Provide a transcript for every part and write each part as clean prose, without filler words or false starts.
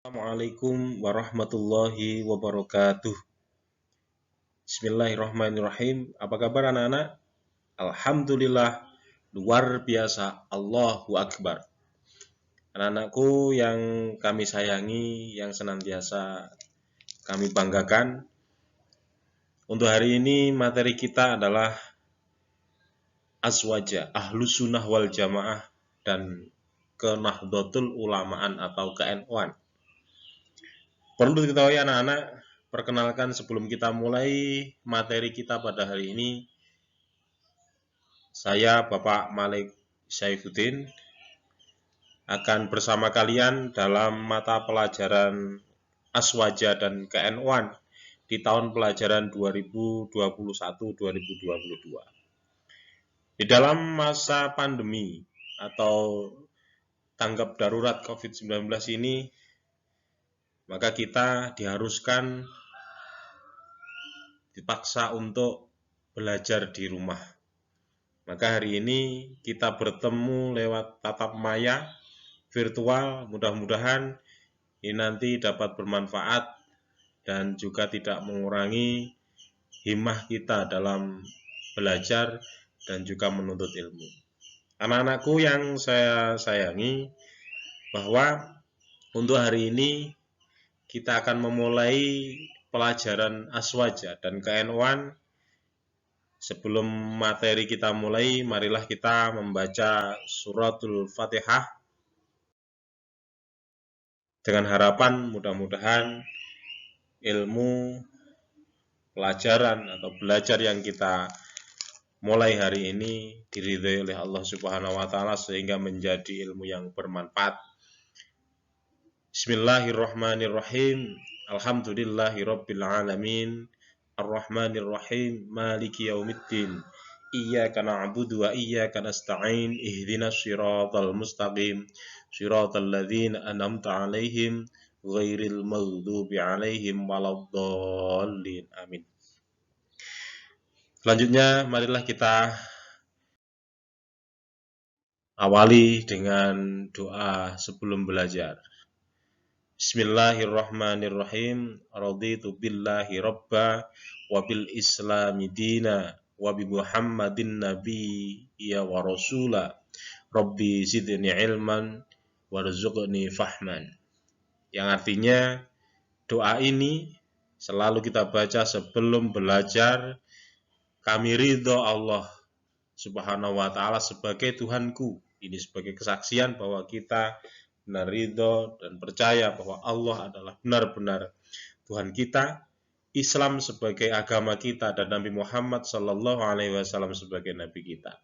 Assalamualaikum warahmatullahi wabarakatuh. Bismillahirrahmanirrahim. Apa kabar anak-anak? Alhamdulillah, luar biasa. Allahu Akbar. Anak-anakku yang kami sayangi, yang senantiasa kami banggakan. Untuk hari ini materi kita adalah Azwaja, Ahlus Sunnah wal Jamaah dan Kenahdlatul Ulamaan atau KNU-an. Perlu diketahui anak-anak, perkenalkan sebelum kita mulai materi kita pada hari ini, saya Bapak Malik Saifuddin akan bersama kalian dalam mata pelajaran Aswaja dan KNU-an di tahun pelajaran 2021-2022. Di dalam masa pandemi atau tanggap darurat COVID-19 ini, maka kita diharuskan dipaksa untuk belajar di rumah. Maka hari ini kita bertemu lewat tatap maya virtual, mudah-mudahan ini nanti dapat bermanfaat dan juga tidak mengurangi himmah kita dalam belajar dan juga menuntut ilmu. Anak-anakku yang saya sayangi, bahwa untuk hari ini kita akan memulai pelajaran Aswaja dan KNU-an. Sebelum materi kita mulai, marilah kita membaca suratul Fatihah dengan harapan mudah-mudahan ilmu pelajaran atau belajar yang kita mulai hari ini diridhai oleh Allah Subhanahu wa taala sehingga menjadi ilmu yang bermanfaat. Bismillahirrahmanirrahim. Alhamdulillahirabbil alamin. Ar-Rahmanir-Rahim. Maliki yaumiddin. Iyyaka na'budu wa iyyaka nasta'in. Ihdinas siratal mustaqim. Siratal ladzina an'amta 'alaihim ghairil maghdubi 'alaihim waladdallin. Amin. Selanjutnya marilah kita awali dengan doa sebelum belajar. Bismillahirrahmanirrahim. Raditu billahi rabba wa bil islami dina wa bi Muhammadin nabiyya wa rasula. Rabbi zidni ilman warzuqni fahman. Yang artinya doa ini selalu kita baca sebelum belajar. Kami ridho Allah Subhanahu wa taala sebagai Tuhanku. Ini sebagai kesaksian bahwa kita benar ridho dan percaya bahwa Allah adalah benar-benar Tuhan kita, Islam sebagai agama kita, dan Nabi Muhammad Sallallahu Alaihi Wasallam sebagai Nabi kita.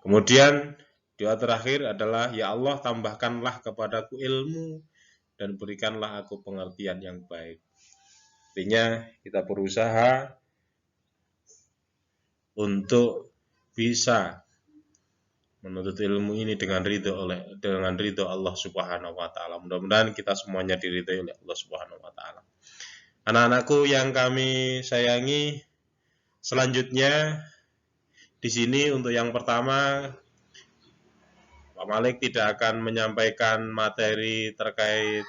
Kemudian doa terakhir adalah, ya Allah tambahkanlah kepadaku ilmu dan berikanlah aku pengertian yang baik. Artinya kita berusaha untuk bisa menuntut ilmu ini dengan ridho Allah Subhanahu wa taala. Mudah-mudahan kita semuanya diridhai oleh Allah Subhanahu wa taala. Anak-anakku yang kami sayangi, selanjutnya di sini untuk yang pertama Pak Malik tidak akan menyampaikan materi terkait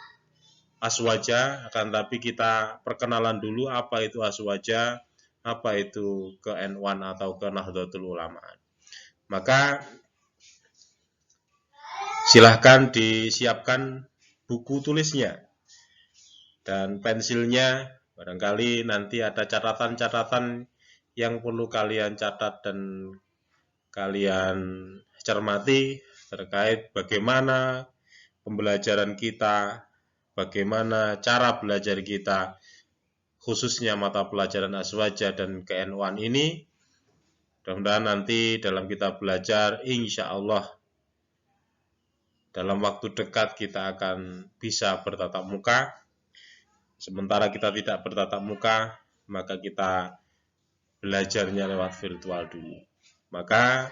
Aswaja, akan tapi kita perkenalan dulu apa itu Aswaja, apa itu KNU-an atau Kenahdlatul Ulamaan. Maka silahkan disiapkan buku tulisnya dan pensilnya. Barangkali nanti ada catatan-catatan yang perlu kalian catat dan kalian cermati terkait bagaimana pembelajaran kita, bagaimana cara belajar kita, khususnya mata pelajaran Aswaja dan KNU-an ini. Mudah-mudahan nanti dalam kita belajar, insya Allah dalam waktu dekat kita akan bisa bertatap muka. Sementara kita tidak bertatap muka, maka kita belajarnya lewat virtual dulu. Maka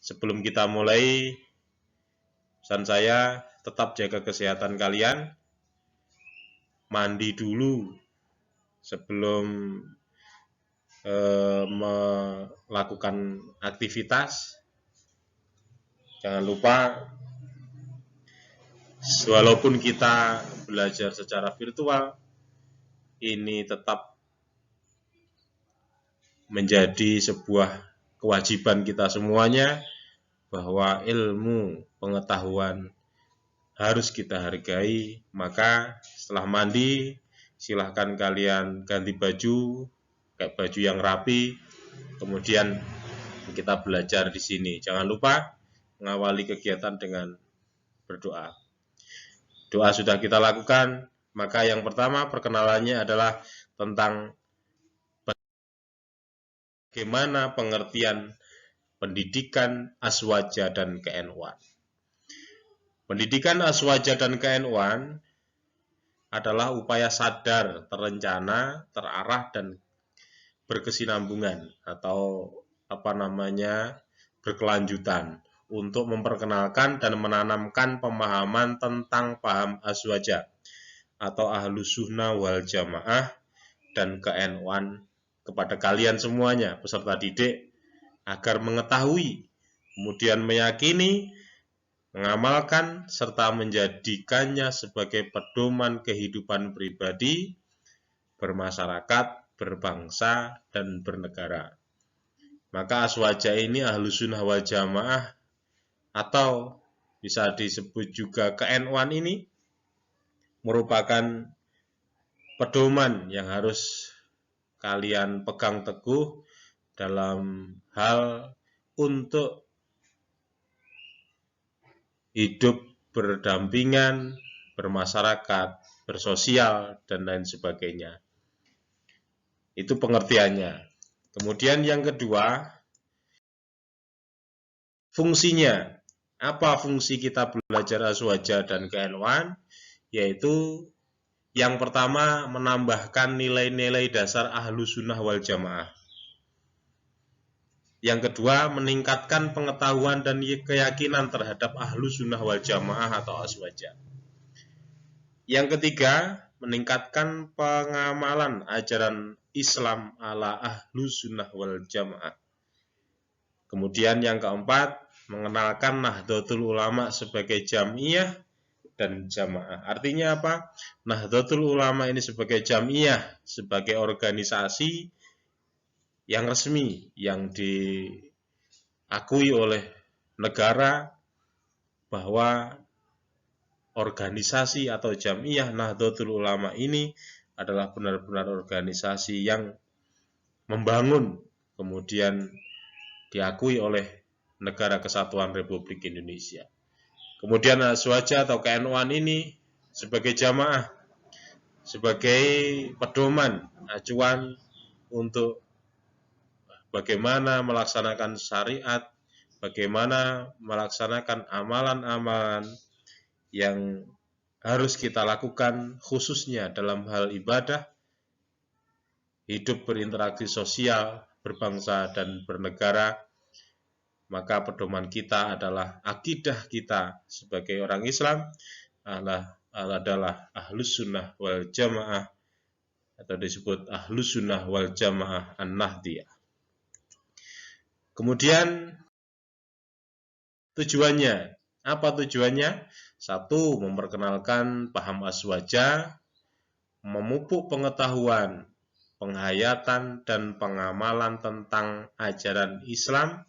sebelum kita mulai, pesan saya tetap jaga kesehatan kalian. Mandi dulu sebelum melakukan aktivitas. Jangan lupa walaupun kita belajar secara virtual, ini tetap menjadi sebuah kewajiban kita semuanya bahwa ilmu pengetahuan harus kita hargai. Maka setelah mandi, silahkan kalian ganti baju, kayak baju yang rapi, kemudian kita belajar di sini. Jangan lupa mengawali kegiatan dengan berdoa. Doa sudah kita lakukan, maka yang pertama perkenalannya adalah tentang bagaimana pengertian pendidikan Aswaja dan KN1. Pendidikan Aswaja dan KN1 adalah upaya sadar, terencana, terarah, dan berkesinambungan atau berkelanjutan untuk memperkenalkan dan menanamkan pemahaman tentang paham Aswaja atau Ahlus Sunnah wal Jamaah dan KN1 kepada kalian semuanya, peserta didik, agar mengetahui, kemudian meyakini, mengamalkan, serta menjadikannya sebagai pedoman kehidupan pribadi, bermasyarakat, berbangsa, dan bernegara. Maka Aswaja ini Ahlus Sunnah wal Jamaah atau bisa disebut juga KN1 ini merupakan pedoman yang harus kalian pegang teguh dalam hal untuk hidup berdampingan, bermasyarakat, bersosial, dan lain sebagainya. Itu pengertiannya. Kemudian yang kedua, fungsinya. Apa fungsi kita belajar Aswaja dan KN1? Yaitu yang pertama, menambahkan nilai-nilai dasar Ahlus Sunnah wal Jamaah. Yang kedua, meningkatkan pengetahuan dan keyakinan terhadap Ahlus Sunnah wal Jamaah atau Aswaja. Yang ketiga, meningkatkan pengamalan ajaran Islam ala Ahlus Sunnah wal Jamaah. Kemudian yang keempat, mengenalkan Nahdlatul Ulama sebagai jamiyah dan jamaah. Artinya apa? Nahdlatul Ulama ini sebagai jamiyah, sebagai organisasi yang resmi, yang diakui oleh negara bahwa organisasi atau jamiyah Nahdlatul Ulama ini adalah benar-benar organisasi yang membangun, kemudian diakui oleh Negara Kesatuan Republik Indonesia. Kemudian Aswaja atau KN1 ini sebagai jamaah, sebagai pedoman, acuan untuk bagaimana melaksanakan syariat, bagaimana melaksanakan amalan-amalan yang harus kita lakukan khususnya dalam hal ibadah, hidup berinteraksi sosial, berbangsa dan bernegara. Maka pedoman kita adalah akidah kita sebagai orang Islam adalah Ahlus Sunnah wal Jamaah atau disebut Ahlus Sunnah wal Jamaah An-Nahdiyah. Kemudian tujuannya, apa tujuannya? Satu, memperkenalkan paham Aswaja, memupuk pengetahuan, penghayatan, dan pengamalan tentang ajaran Islam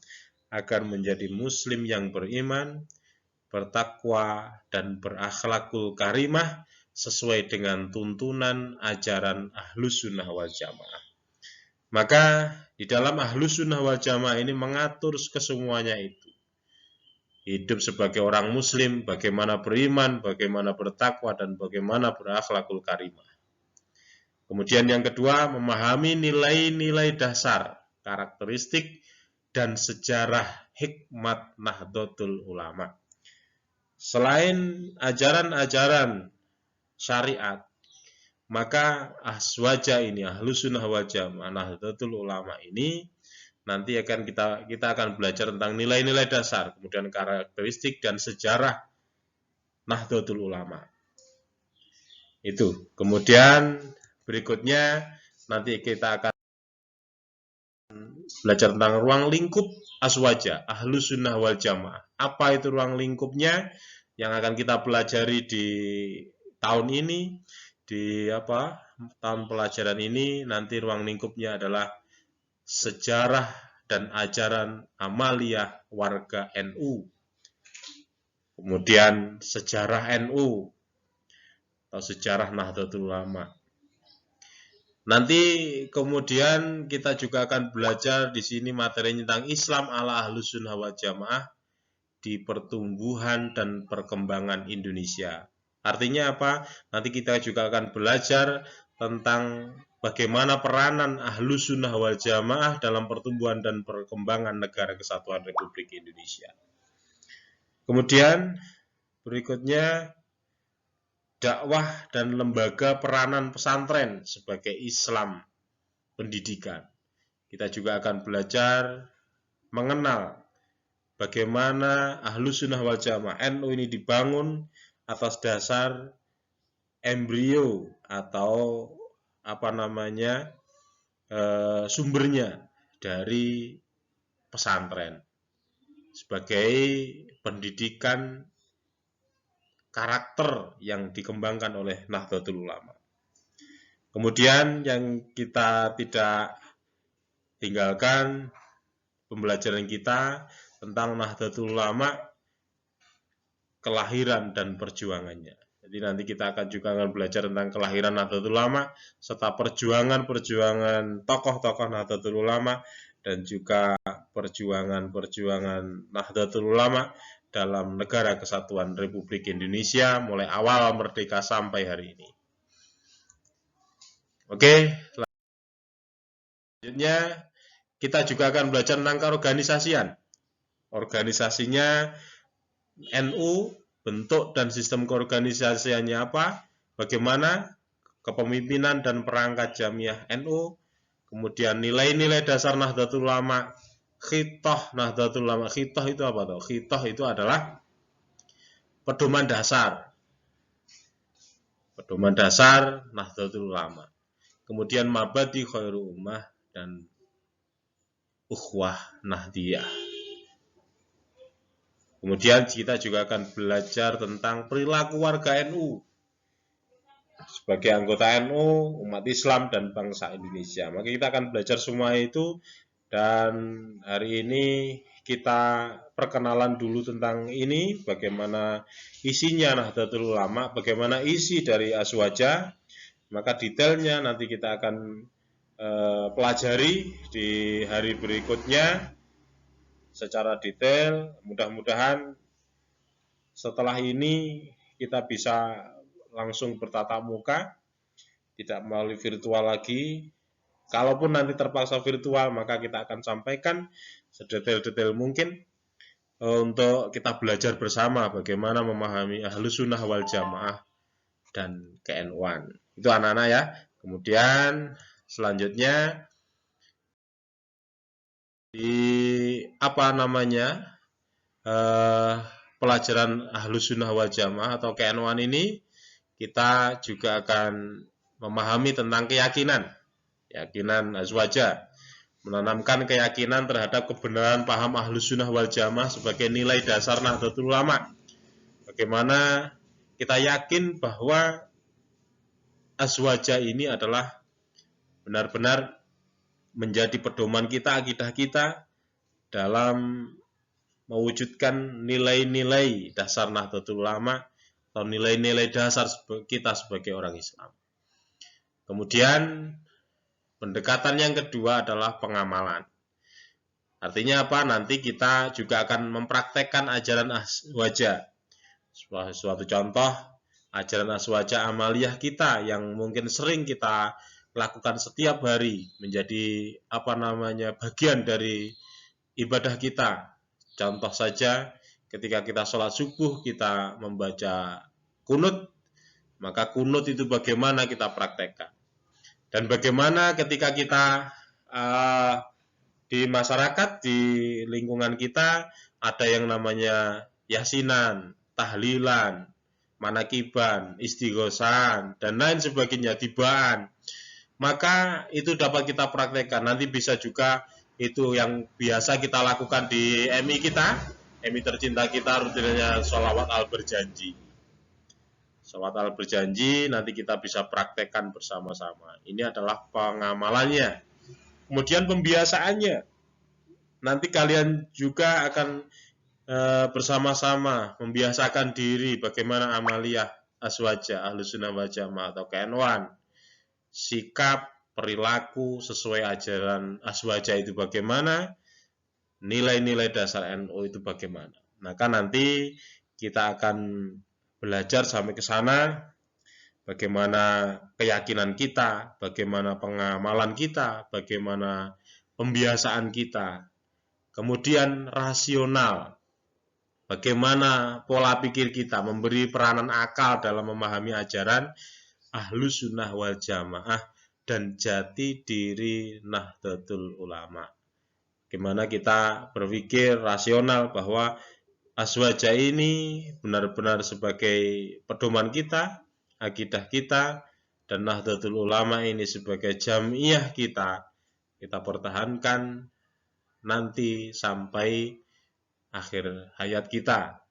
agar menjadi muslim yang beriman, bertakwa, dan berakhlakul karimah sesuai dengan tuntunan ajaran Ahlus Sunnah wal Jamaah. Maka di dalam Ahlus Sunnah wal Jamaah ini mengatur kesemuanya itu. Hidup sebagai orang muslim, bagaimana beriman, bagaimana bertakwa, dan bagaimana berakhlakul karimah. Kemudian yang kedua, memahami nilai-nilai dasar, karakteristik, dan sejarah hikmat Nahdlatul Ulama. Selain ajaran-ajaran syariat, maka Aswaja ini, Ahlus Sunnah wal Jamaah, Nahdlatul Ulama ini nanti kita akan belajar tentang nilai-nilai dasar, kemudian karakteristik dan sejarah Nahdlatul Ulama. Itu. Kemudian berikutnya nanti kita akan belajar tentang ruang lingkup Aswaja, Ahlus Sunnah wal Jamaah. Apa itu ruang lingkupnya? yang akan kita pelajari di tahun ini, di tahun pelajaran ini, nanti ruang lingkupnya adalah sejarah dan ajaran amaliyah warga NU. Kemudian sejarah NU atau sejarah Nahdlatul Ulama. Nanti kemudian kita juga akan belajar di sini materinya tentang Islam ala Ahlus Sunnah wal Jamaah di pertumbuhan dan perkembangan Indonesia. Artinya apa? Nanti kita juga akan belajar tentang bagaimana peranan Ahlus Sunnah wal Jamaah dalam pertumbuhan dan perkembangan Negara Kesatuan Republik Indonesia. Kemudian berikutnya dakwah dan lembaga peranan pesantren sebagai Islam pendidikan. Kita juga akan belajar mengenal bagaimana Ahlus Sunnah wal Jamaah NU ini dibangun atas dasar embrio atau sumbernya dari pesantren sebagai pendidikan karakter yang dikembangkan oleh Nahdlatul Ulama. Kemudian yang kita tidak tinggalkan pembelajaran kita tentang Nahdlatul Ulama, kelahiran dan perjuangannya. Jadi nanti kita akan belajar tentang kelahiran Nahdlatul Ulama serta perjuangan tokoh-tokoh Nahdlatul Ulama dan juga perjuangan Nahdlatul Ulama dalam Negara Kesatuan Republik Indonesia mulai awal merdeka sampai hari ini. Oke, selanjutnya kita juga akan belajar tentang keorganisasian. Organisasinya NU, bentuk dan sistem keorganisasiannya apa, bagaimana kepemimpinan dan perangkat jamiah NU, kemudian nilai-nilai dasar Nahdlatul Ulama, khitoh Nahdlatul Ulama. Khitoh itu apa tuh? Khitoh itu adalah pedoman dasar. Pedoman dasar Nahdlatul Ulama. Kemudian mabadi khairul ummah dan ukhwah Nahdiyah. Kemudian kita juga akan belajar tentang perilaku warga NU sebagai anggota NU, umat Islam dan bangsa Indonesia. Maka kita akan belajar semua itu. Dan hari ini kita perkenalan dulu tentang ini, bagaimana isinya Nahdlatul Ulama, bagaimana isi dari Aswaja. Maka detailnya nanti kita akan pelajari di hari berikutnya secara detail. Mudah-mudahan setelah ini kita bisa langsung bertatap muka, tidak melalui virtual lagi. Kalaupun nanti terpaksa virtual, maka kita akan sampaikan sedetail-detail mungkin untuk kita belajar bersama bagaimana memahami Ahlus Sunnah wal Jamaah dan ke-NU-an. Itu anak-anak ya. Kemudian selanjutnya di pelajaran Ahlus Sunnah wal Jamaah atau ke-NU-an ini kita juga akan memahami tentang keyakinan Aswaja, menanamkan keyakinan terhadap kebenaran paham Ahlus Sunnah wal Jamaah sebagai nilai dasar Nahdlatul Ulama. Bagaimana kita yakin bahwa Aswaja ini adalah benar-benar menjadi pedoman kita, akidah kita dalam mewujudkan nilai-nilai dasar Nahdlatul Ulama atau nilai-nilai dasar kita sebagai orang Islam. Kemudian pendekatan yang kedua adalah pengamalan. Artinya apa? Nanti kita juga akan mempraktekkan ajaran Aswaja. Suatu contoh, ajaran Aswaja amaliyah kita yang mungkin sering kita lakukan setiap hari menjadi bagian dari ibadah kita. Contoh saja, ketika kita sholat subuh kita membaca kunut, maka kunut itu bagaimana kita praktekkan. Dan bagaimana ketika kita di masyarakat, di lingkungan kita ada yang namanya yasinan, tahlilan, manakiban, istighosan, dan lain sebagainya, tibaan. Maka itu dapat kita praktekkan. Nanti bisa juga itu yang biasa kita lakukan di MI kita, Emi tercinta kita rutinnya sholawat al berjanji. Sholawat al berjanji nanti kita bisa praktekkan bersama-sama. Ini adalah pengamalannya. Kemudian pembiasaannya. Nanti kalian juga akan bersama-sama membiasakan diri bagaimana amaliyah aswaja Ahlus Sunnah wal Jamaah atau KN1. Sikap, perilaku sesuai ajaran aswaja itu bagaimana, nilai-nilai dasar NU itu bagaimana. Maka nanti kita akan belajar sampai ke sana, bagaimana keyakinan kita, bagaimana pengamalan kita, bagaimana pembiasaan kita, kemudian rasional, bagaimana pola pikir kita, memberi peranan akal dalam memahami ajaran Ahlus Sunnah wal Jamaah dan jati diri Nahdlatul Ulama. Bagaimana kita berpikir rasional bahwa aswaja ini benar-benar sebagai pedoman kita, akidah kita, dan Nahdlatul Ulama ini sebagai jamiah kita pertahankan nanti sampai akhir hayat kita.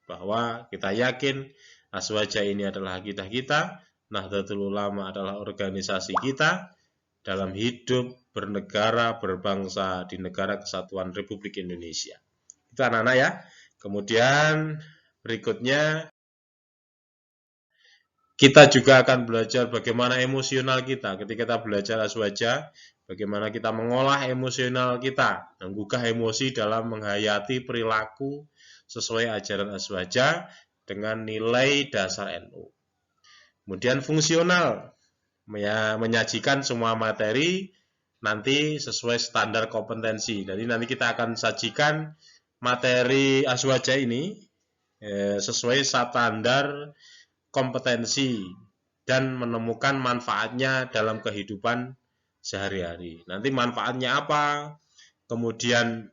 Bahwa kita yakin aswaja ini adalah akidah kita, Nahdlatul Ulama adalah organisasi kita dalam hidup, bernegara, berbangsa di negara kesatuan Republik Indonesia. Itu anak-anak ya. Kemudian berikutnya kita juga akan belajar bagaimana emosional kita ketika kita belajar aswaja, bagaimana kita mengolah emosional kita, menggugah emosi dalam menghayati perilaku sesuai ajaran aswaja dengan nilai dasar NU. Kemudian fungsional, menyajikan semua materi nanti sesuai standar kompetensi. Jadi nanti kita akan sajikan materi aswaja ini sesuai standar kompetensi dan menemukan manfaatnya dalam kehidupan sehari-hari. Nanti manfaatnya apa? Kemudian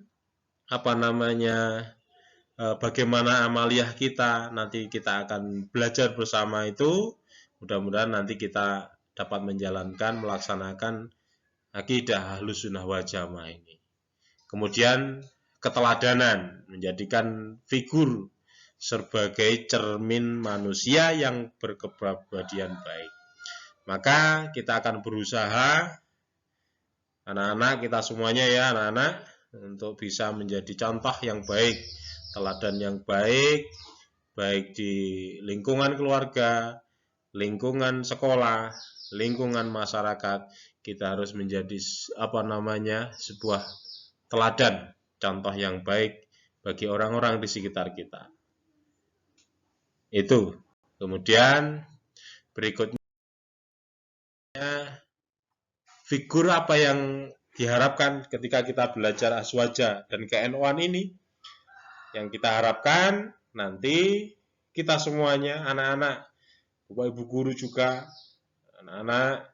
bagaimana amaliyah kita? Nanti kita akan belajar bersama itu. Mudah-mudahan nanti kita dapat menjalankan, melaksanakan akidah Ahlus Sunnah wal Jamaah ini. Kemudian keteladanan, menjadikan figur sebagai cermin manusia yang berkepribadian baik. Maka kita akan berusaha, anak-anak kita semuanya ya anak-anak, untuk bisa menjadi contoh yang baik, teladan yang baik, baik di lingkungan keluarga, lingkungan sekolah, lingkungan masyarakat. Kita harus menjadi sebuah teladan, contoh yang baik bagi orang-orang di sekitar kita. Itu. Kemudian berikutnya figur apa yang diharapkan ketika kita belajar aswaja dan KN1 ini. Yang kita harapkan nanti kita semuanya, anak-anak, Bapak Ibu guru juga, anak-anak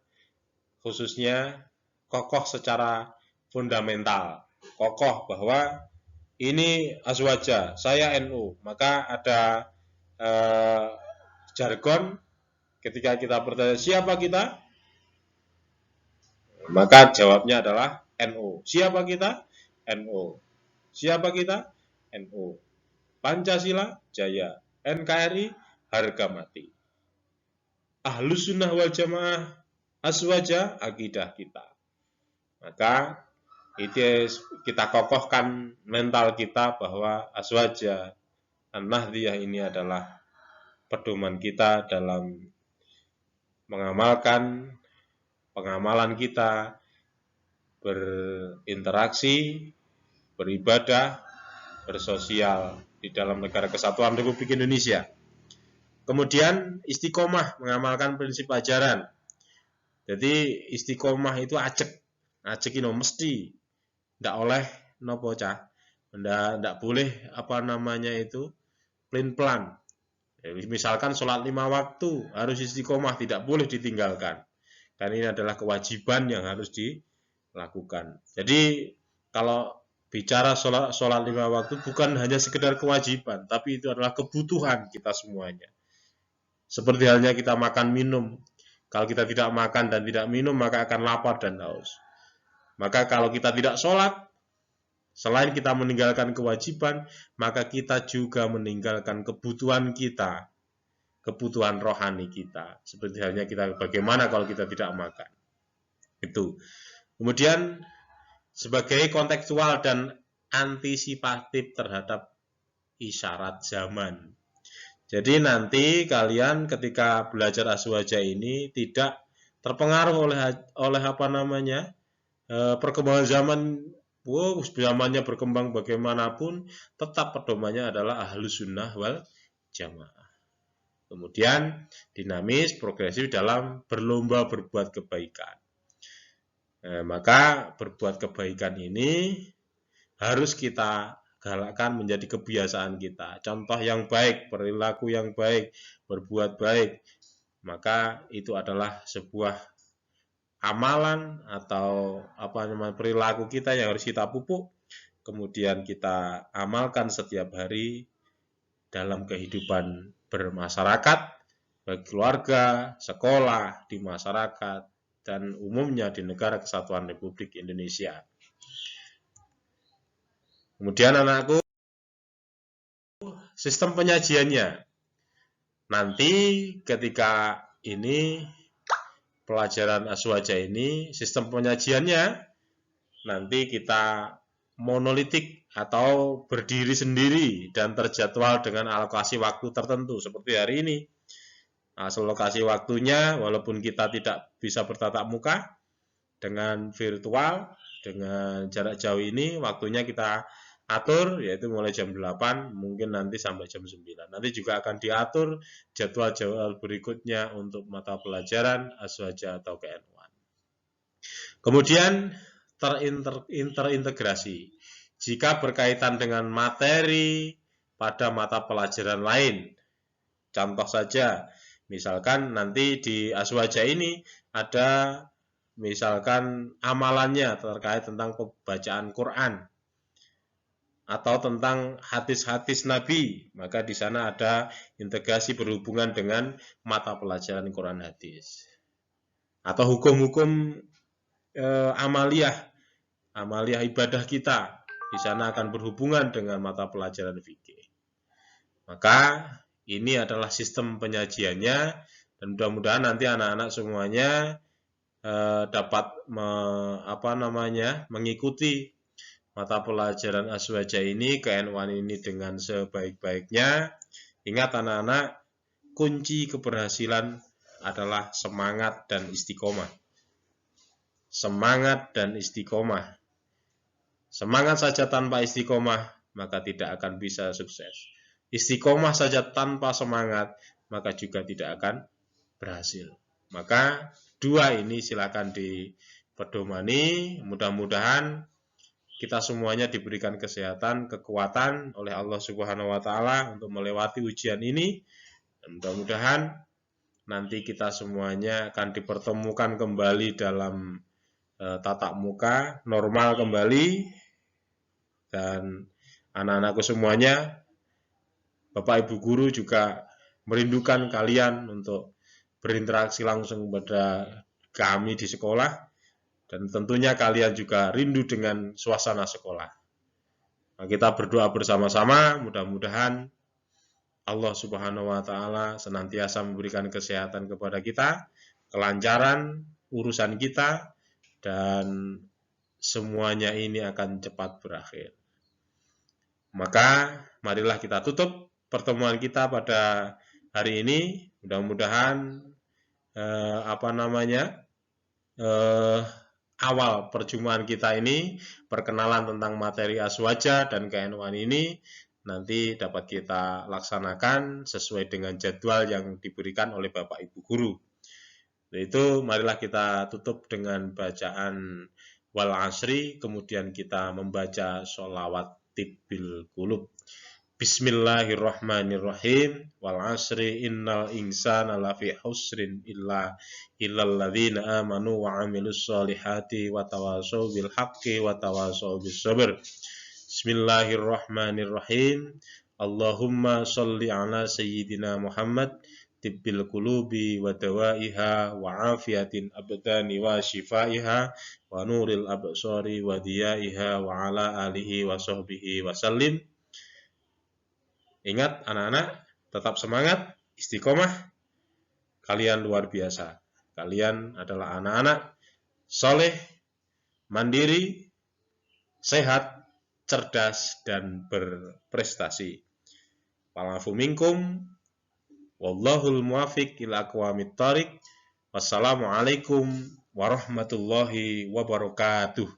khususnya kokoh secara fundamental, kokoh bahwa ini aswaja, saya NU, maka ada jargon ketika kita bertanya siapa kita, maka jawabnya adalah NU. Siapa kita? NU. Siapa kita? NU. Pancasila jaya, NKRI harga mati. Ahlus Sunnah wal Jamaah aswaja akidah kita. Maka itu kita kokohkan mental kita bahwa aswaja An-Nahdliyah ini adalah pedoman kita dalam mengamalkan pengamalan kita, berinteraksi, beribadah, bersosial di dalam negara kesatuan Republik Indonesia. Kemudian istiqomah mengamalkan prinsip ajaran. Jadi istiqomah itu acek itu mesti, ndak oleh nopo cah, ndak boleh itu plan. Misalkan sholat 5 waktu harus istiqomah, tidak boleh ditinggalkan. Dan ini adalah kewajiban yang harus dilakukan. Jadi kalau bicara sholat 5 waktu bukan hanya sekedar kewajiban, tapi itu adalah kebutuhan kita semuanya. Seperti halnya kita makan minum. Kalau kita tidak makan dan tidak minum, maka akan lapar dan haus. Maka kalau kita tidak sholat, Selain kita meninggalkan kewajiban, maka kita juga meninggalkan kebutuhan kita, kebutuhan rohani kita. Seperti halnya kita bagaimana kalau kita tidak makan. Itu. Kemudian sebagai kontekstual dan antisipatif terhadap isyarat zaman. Jadi nanti kalian ketika belajar aswaja ini tidak terpengaruh oleh apa namanya perkembangan zaman. Zamannya berkembang bagaimanapun, tetap pedomannya adalah ahlus sunnah wal jamaah. Kemudian dinamis, progresif dalam berlomba berbuat kebaikan. Maka berbuat kebaikan ini harus kita galakkan menjadi kebiasaan kita. Contoh yang baik, perilaku yang baik, berbuat baik. Maka itu adalah sebuah amalan atau apa namanya perilaku kita yang harus kita pupuk, kemudian kita amalkan setiap hari dalam kehidupan bermasyarakat, bagi keluarga, sekolah, di masyarakat, dan umumnya di negara kesatuan Republik Indonesia. Kemudian anakku, sistem penyajiannya. Nanti ketika ini pelajaran aswaja ini, sistem penyajiannya nanti kita monolitik atau berdiri sendiri dan terjadwal dengan alokasi waktu tertentu seperti hari ini. Alokasi waktunya walaupun kita tidak bisa bertatap muka dengan virtual, dengan jarak jauh ini waktunya kita atur yaitu mulai jam 8 mungkin nanti sampai jam 9. Nanti juga akan diatur jadwal-jadwal berikutnya untuk mata pelajaran aswaja atau KN1. Kemudian terintegrasi jika berkaitan dengan materi pada mata pelajaran lain. Contoh saja, misalkan nanti di aswaja ini ada misalkan amalannya terkait tentang pembacaan Quran atau tentang hadis-hadis Nabi, maka di sana ada integrasi berhubungan dengan mata pelajaran Quran hadis. Atau hukum-hukum amaliyah ibadah kita, di sana akan berhubungan dengan mata pelajaran fikih. Maka ini adalah sistem penyajiannya dan mudah-mudahan nanti anak-anak semuanya dapat mengikuti mata pelajaran aswaja ini, KN1 ini dengan sebaik-baiknya. Ingat anak-anak, kunci keberhasilan adalah semangat dan istiqomah. Semangat dan istiqomah. Semangat saja tanpa istiqomah, maka tidak akan bisa sukses. Istiqomah saja tanpa semangat, maka juga tidak akan berhasil. Maka dua ini silakan dipedomani, mudah-mudahan kita semuanya diberikan kesehatan, kekuatan oleh Allah Subhanahu wa taala untuk melewati ujian ini. Dan mudah-mudahan nanti kita semuanya akan dipertemukan kembali dalam tatap muka normal kembali, dan anak-anakku semuanya, Bapak Ibu guru juga merindukan kalian untuk berinteraksi langsung pada kami di sekolah. Dan tentunya kalian juga rindu dengan suasana sekolah. Nah, kita berdoa bersama-sama, mudah-mudahan Allah Subhanahu wa taala senantiasa memberikan kesehatan kepada kita, kelancaran urusan kita, dan semuanya ini akan cepat berakhir. Maka marilah kita tutup pertemuan kita pada hari ini. Mudah-mudahan awal perjumpaan kita ini, perkenalan tentang materi aswaja dan KN1 ini nanti dapat kita laksanakan sesuai dengan jadwal yang diberikan oleh Bapak Ibu guru. Itu marilah kita tutup dengan bacaan wal asri, kemudian kita membaca sholawat tibbil qulub. Bismillahirrahmanirrahim. Wal asri innal insana lafi husrin illal ladzina amanu wa amilus solihati wa tawasau bil haqqi wa tawasau bis sabr. Bismillahirrahmanirrahim. Allahumma sholli ala sayyidina Muhammad tibbil qulubi wa dawaiha wa afiyatin abdani wa shifaiha wa nuril absari wa diyaiha wa ala alihi wa sahbihi wa sallim. Ingat anak-anak, tetap semangat, istiqomah. Kalian luar biasa. Kalian adalah anak-anak soleh, mandiri, sehat, cerdas, dan berprestasi. Wa'alafu minkum, wallahul muwafiq ila aqwamit thariq. Wassalamualaikum warahmatullahi wabarakatuh.